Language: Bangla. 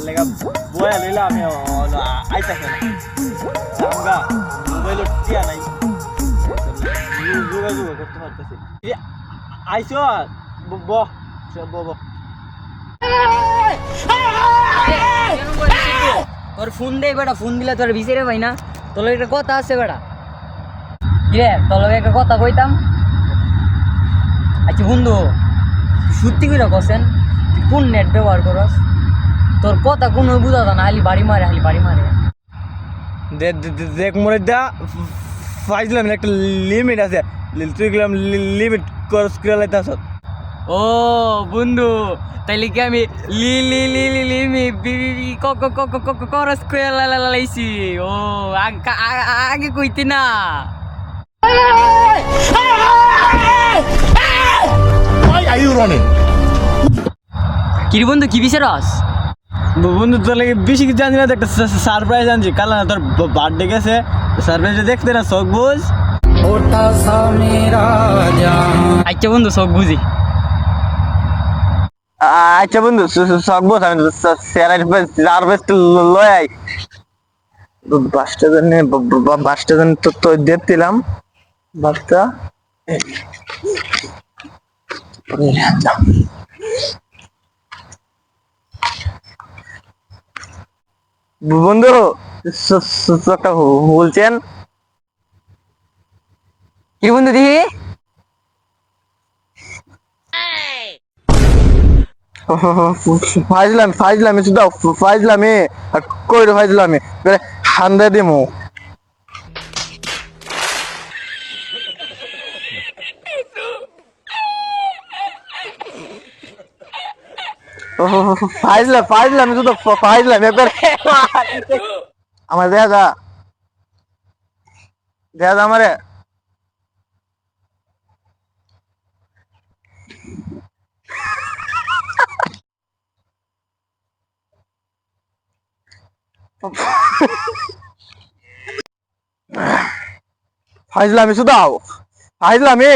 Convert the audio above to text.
লেগা বয়া লইলা আমি আইতাছে না আমগা মোবাইল টিয়া নাই যোগাযোগ করতে পারতেছি আইসো ব তোর ফোন দে বেটা, ফোন দিলে তোর ভিসেরে ভাই না, তোর একটা কথা আছে বেটা। কিরে তোর একটা কথা কইতাম। আচ্ছা বন্ধু, সত্যি করে কছেন তুই কোন নেট ব্যবহার করস? তোর কথা কোনো বুঝা না, খালি বাড়ি মারে, খালি বাড়ি মারে। দেখ মোরে দা ফাইজলাম একটা লিমিট আছে, তুই গেলাম লিমিট ক্রস করে লাইতাছ। ও বন্ধু, তাইলে কি আমি লি লি লি লি লি মি বি বি বি ক ক ক ক ক ক করস করে লাইছি। ও আগে কইতি না। Why are you running? কিরে বন্ধু, কি বিচারস? বন্ধু তোর লাগে বেশি কিছু জানি না, একটা সারপ্রাইজ আনছি। কাল না তোর বার্থডে গেছে, সারপ্রাইজটা দেখতে না শখ বুঝ। আচ্ছা বন্ধু সব বুঝি। আচ্ছা বন্ধু শখ বুঝ, আমি সারপ্রাইজ লয় আই বাসটা জানি তো দেখছিলাম বাসটা বন্ধু চোখটা বলছেন কি বন্ধু দেখি? ফাইজলামি শুধু ফাইজলামি আর কই রে ফাইজলামি হান্দা দিমু ফাইজলামি শুধু ফাইজলামি একবার আমার দেখা যা আমারে ফাইজলামি শুধু ফাইজলামি